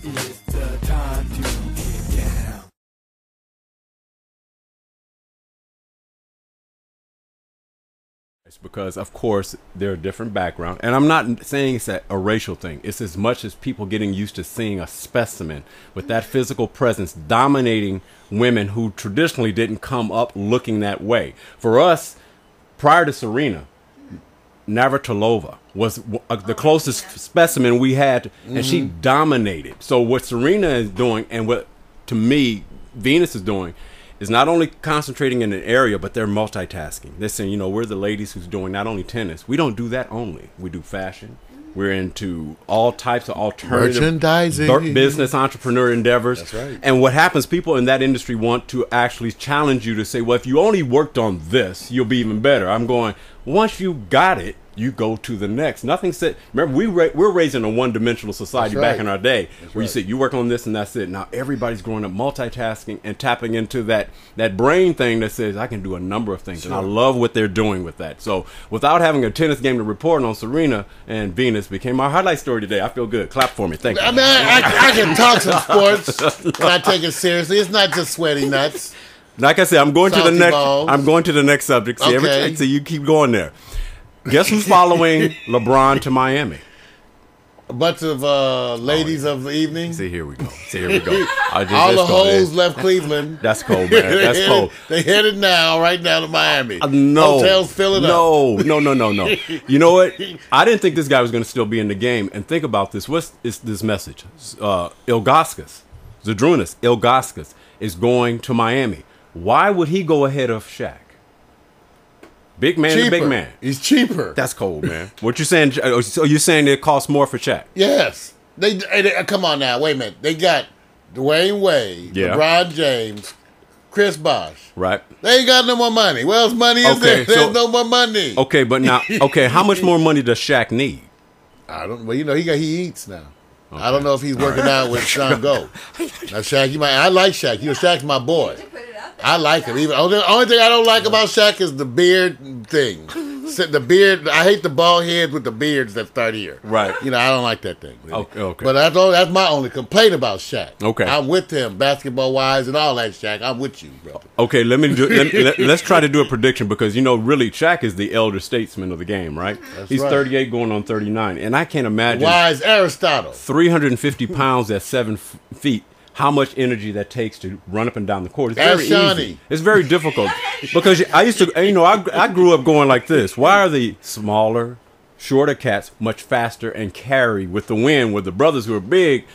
It's the time to get down. Because, of course, they're a different background. And I'm not saying it's a racial thing. It's as much as people getting used to seeing a specimen with that physical presence dominating women who traditionally didn't come up looking that way. For us, prior to Serena, Navratilova was the closest specimen we had, and she dominated. So what Serena is doing, and what, to me, Venus is doing, is not only concentrating in an area, but they're multitasking. They're saying, you know, we're the ladies who's doing not only tennis. We don't do that only. We do fashion. We're into all types of alternative merchandising, business, entrepreneur endeavors. That's right. And what happens, people in that industry want to actually challenge you to say, well, if you only worked on this, you'll be even better. I'm going, once you got it, you go to the next. Nothing said. Remember, we're raised in a one-dimensional society back in our day, where you said you work on this and that's it. Now everybody's growing up multitasking and tapping into that brain thing that says I can do a number of things, and I love what they're doing with that. So without having a tennis game to report on, Serena and Venus became our highlight story today. I feel good. Clap for me. Thank you. I mean, I can talk some sports when I take it seriously. It's not just sweaty nuts. Like I said, I'm going to the next. Balls. I'm going to the next subject. See, Okay. so you keep going there. Guess who's following LeBron to Miami? A bunch of ladies of the evening. See, here we go. All the hoes left Cleveland. That's cold, man. That's cold. They headed right now to Miami. No. Hotels filling up. No. You know what? I didn't think this guy was going to still be in the game. And think about this. What's this message? Ilgauskas, Zydrunas Ilgauskas is going to Miami. Why would he go ahead of Shaq? Big man to big man. He's cheaper. That's cold, man. What you saying? So you're saying it costs more for Shaq? Yes. They come on now. Wait a minute. They got Dwayne Wade, LeBron James, Chris Bosh. Right. They ain't got no more money. Where else money is there? There's no more money. Okay, but now, how much more money does Shaq need? I don't. Well, you know, he eats now. Okay. I don't know if he's working out with Xango. Now, Shaq, I like Shaq. You know, Shaq's my boy. I like him. Even the only thing I don't like about Shaq is the beard thing. The beard. I hate the bald heads with the beards that start here. Right. You know, I don't like that thing. Really. Okay. But that's my only complaint about Shaq. Okay. I'm with him, basketball wise and all that. Shaq, I'm with you, brother. Okay. Let's try to do a prediction, because you know, really, Shaq is the elder statesman of the game, right? He's 38, going on 39, and I can't imagine. Wise Aristotle. 350 pounds at 7 feet. How much energy that takes to run up and down the court. It's very easy. It's very difficult. Because I used to, you know, I grew up going like this. Why are the smaller, shorter cats much faster and carry with the wind, with the brothers who are big?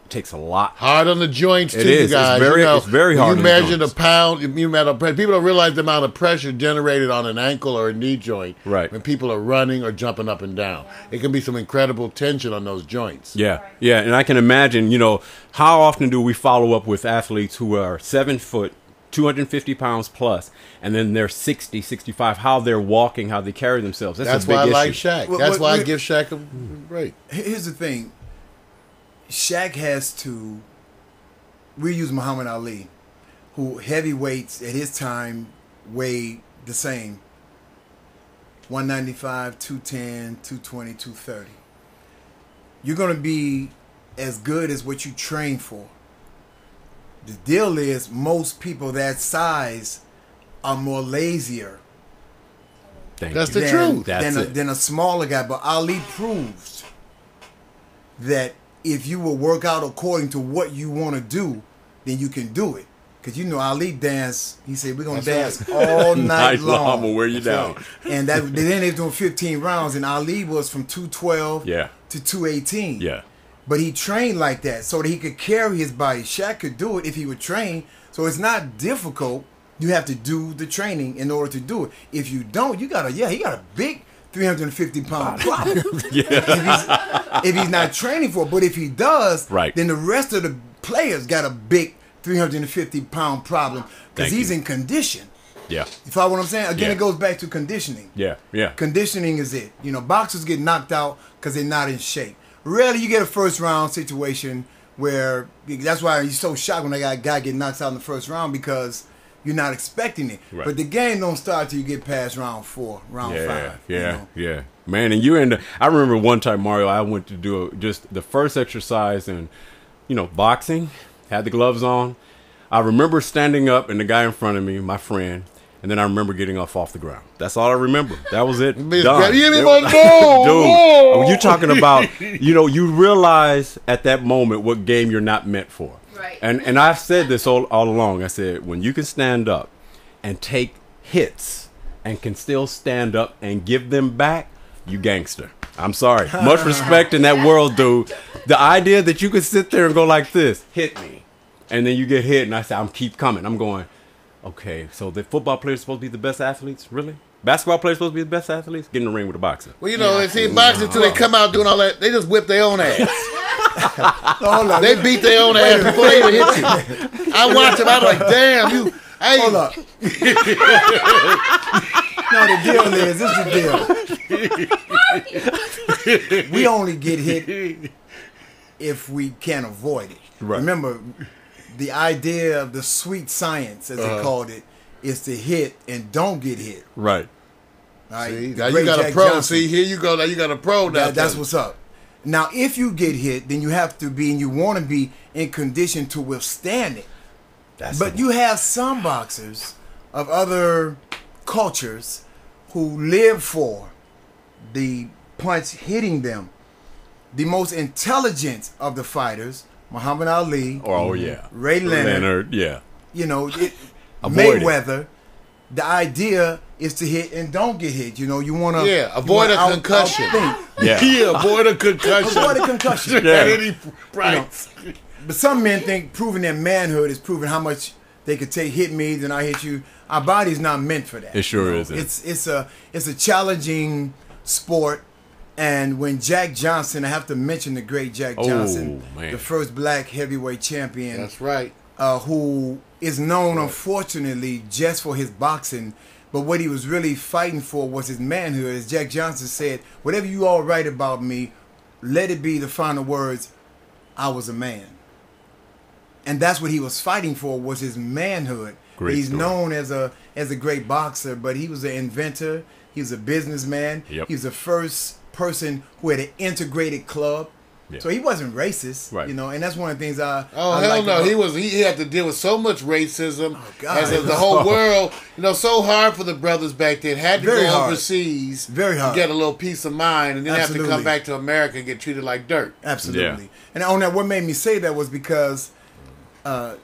It takes a lot. Hard on the joints, too, it is. guys. It's very hard. You measure the pound, people don't realize the amount of pressure generated on an ankle or a knee joint when people are running or jumping up and down. It can be some incredible tension on those joints. Yeah, and I can imagine, you know, how often do we follow up with athletes who are 7 foot, 250 pounds plus, and then they're 60, 65, how they're walking, how they carry themselves. That's a big why I issue. like Shaq. That's why I give Shaq a break. Here's the thing. Shaq has to. We use Muhammad Ali, who heavyweights at his time weighed the same. 195, 210, 220, 230. You're going to be as good as what you train for. The deal is most people that size are more lazier. That's the truth. Than a smaller guy. But Ali proves that if you will work out according to what you want to do, then you can do it. Because you know Ali dance, he said, we're going to dance all night long. We'll wear you down. And then they was doing 15 rounds, and Ali was from 212 to 218. Yeah. But he trained like that so that he could carry his body. Shaq could do it if he would train. So it's not difficult. You have to do the training in order to do it. If you don't, he got a big 350-pound problem. If he's not training for it. But if he does, then the rest of the players got a big 350-pound problem because he's in condition. Yeah. You follow what I'm saying? Again, it goes back to conditioning. Yeah. Conditioning is it. You know, boxers get knocked out because they're not in shape. Rarely you get a first-round situation where that's why you're so shocked when a guy get knocked out in the first round because you're not expecting it. Right. But the game don't start till you get past round 4, round 5. Yeah. Man, and I remember one time, Mario, I went to do just the first exercise, and boxing, had the gloves on. I remember standing up and the guy in front of me, my friend, and then I remember getting off the ground. That's all I remember. That was it. Done. You didn't even know. Dude, you talking about, you realize at that moment what game you're not meant for. Right. And I've said this all along. I said, when you can stand up and take hits and can still stand up and give them back, you gangster. I'm sorry. Much respect in that world, dude. The idea that you could sit there and go like this, hit me. And then you get hit, and I say, keep coming. I'm going, okay, so the football players supposed to be the best athletes? Really? Basketball players supposed to be the best athletes? Get in the ring with a boxer. Well, they see boxers until they come out doing all that. They just whip their own ass. They beat their own ass before they even hit you. I watch them. I'm like, damn, you. Hold up. No, the deal is, this is the deal. We only get hit if we can't avoid it. Right. Remember, the idea of the sweet science, as they called it, is to hit and don't get hit. Right. All right? See, now you got a pro. Johnson, see, here you go. Now you got a pro. Now that's what's up. Now, if you get hit, then you have to be, and you want to be in condition to withstand it. But you have some boxers of other cultures who live for the punch hitting them. The most intelligent of the fighters, Muhammad Ali, Ray Leonard, Mayweather. The idea is to hit and don't get hit. You want to avoid a concussion. Avoid a concussion. Avoid a concussion at any price. But some men think proving their manhood is proving how much they could hit me, then I hit you. Our body's not meant for that. It sure isn't. It's a challenging sport. And when Jack Johnson, I have to mention the great Jack Johnson, the first black heavyweight champion. That's right. Who is known, unfortunately, just for his boxing. But what he was really fighting for was his manhood. As Jack Johnson said, whatever you all write about me, let it be the final words, I was a man. And that's what he was fighting for, was his manhood. He's known as a great boxer, but he was an inventor. He was a businessman. Yep. He was the first person who had an integrated club. Yeah. So he wasn't racist, right. And that's one of the things I hell no, he had to deal with so much racism as the whole world, so hard for the brothers back then. Had to go overseas, very hard, to get a little peace of mind, and then have to come back to America and get treated like dirt. Absolutely. Yeah. And on that, what made me say that was because Jack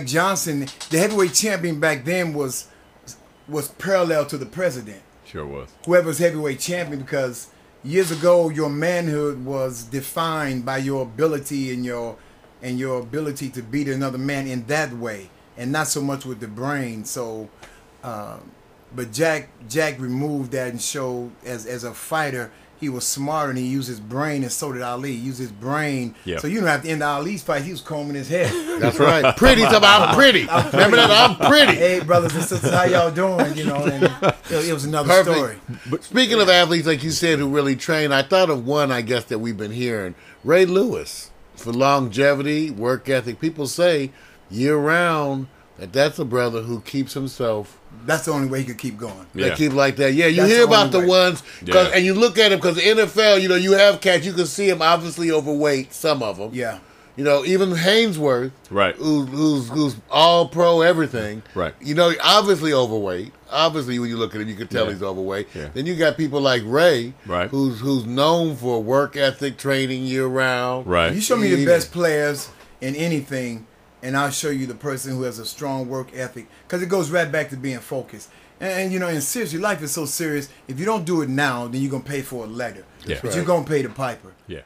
Johnson, the heavyweight champion back then, was parallel to the president. Sure was. Whoever's heavyweight champion, because years ago your manhood was defined by your ability and your ability to beat another man in that way, and not so much with the brain. So, but Jack removed that and showed as a fighter he was smart and he used his brain, and so did Ali. He used his brain. Yep. So at the end of Ali's fight, he was combing his hair. That's right. Pretty. I'm pretty. Remember that? I'm pretty. Hey, brothers and sisters, how y'all doing? And it was another story. But speaking of athletes, like you said, who really train, I thought of one, I guess, that we've been hearing. Ray Lewis. For longevity, work ethic. People say year-round that's a brother who keeps himself. That's the only way he could keep going. They keep like that. Yeah, you hear about the ones, and you look at him, because the NFL, you have cats, you can see him obviously overweight, some of them. Yeah. Even Hainsworth, right, who's all pro everything, right. Obviously overweight. Obviously, when you look at him, you can tell he's overweight. Yeah. Then you got people like Ray, right, who's known for work ethic, training year round. Right. You show me the best players in anything, and I'll show you the person who has a strong work ethic, because it goes right back to being focused. And and seriously, life is so serious. If you don't do it now, then you're gonna pay for it later. Yeah. But you're gonna pay the piper. Yeah.